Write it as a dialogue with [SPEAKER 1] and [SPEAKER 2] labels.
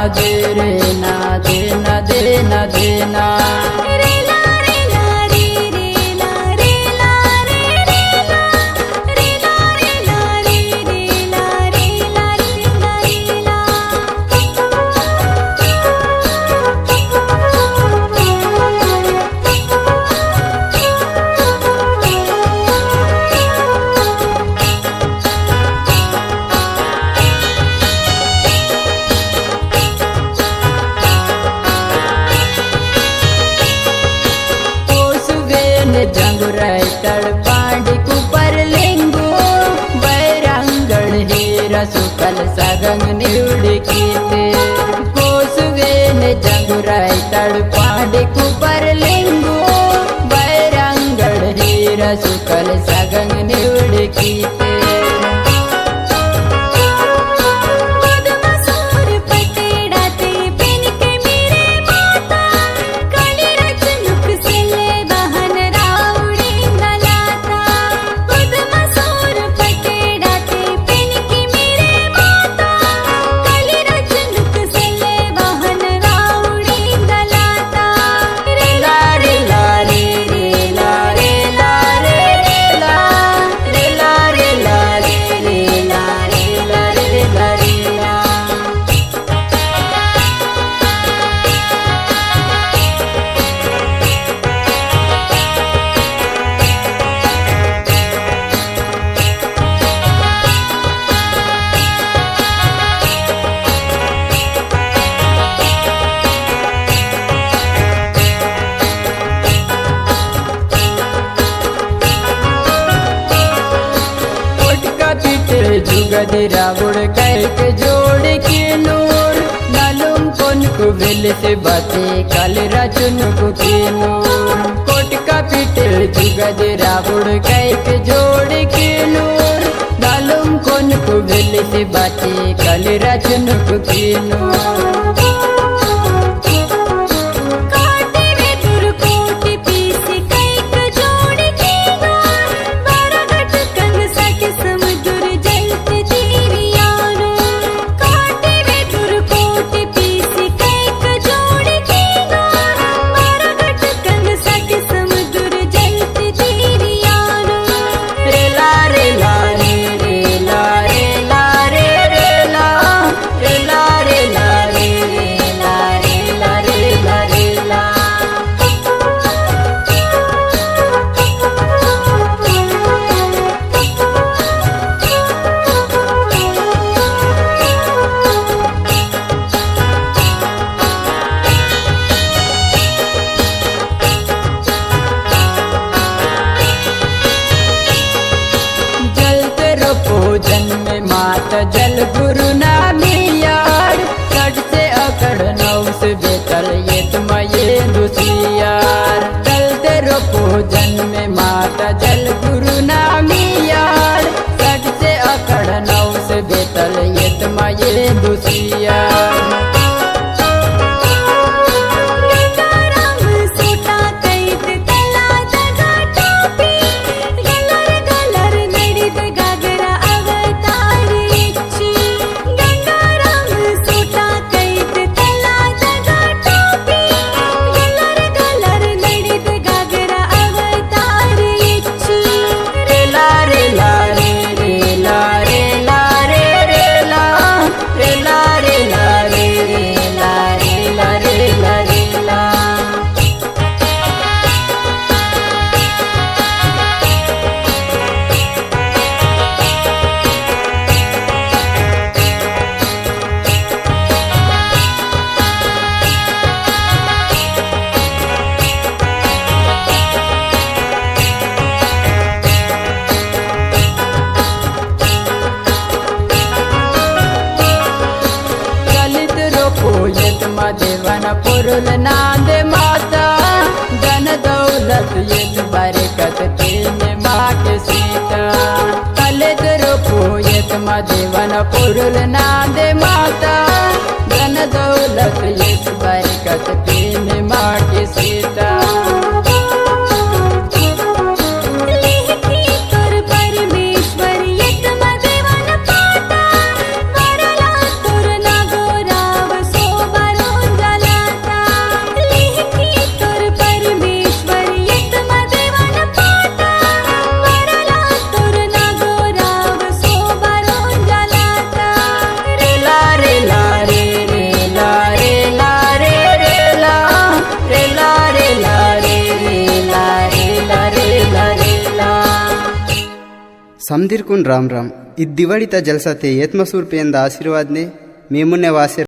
[SPEAKER 1] दे रे ना देना देना देना।
[SPEAKER 2] जंगुराय तड़पांड कुपर लिंगो बैरंगण हीरा सुकल सगंग निउड़कीते कोसवेन जंगुराय तड़पांड कुपर लिंगो बैरंगण हीरा सुकल सगंग निउड़कीते। जुगद रावण कैक जोड़ के नूर नालुम कौन को बिल से बाते कल रचुन को के नूर कोट का पीटे जुगद रावण कैक जोड़ के नूर नालुम कौन को बिल से बाते कल रचुन को के नूर। जन्म माता जल गुरु नामियार कट से अकड़ नौ से बेतल ये तुम्हारे दुसियार चलते रोपो जन्म माता जल गुरु नामियार कट से अकड़ नौ से बेतल ये तुम्हारे दुसियार। देवन पुरुल नाद माता धन दौलत ये बरकत तीन माँ के सीता कलित रूपो ये देवन पुरुल नाद माता धन दौलत ये बरकत तीन माँ के सीता।
[SPEAKER 3] परमेश्वर समधीर कुन राम राम इ दिवाळीता जलसा ते येत मसूर पेंदा आशीर्वाद ने मेमुन्ने वासे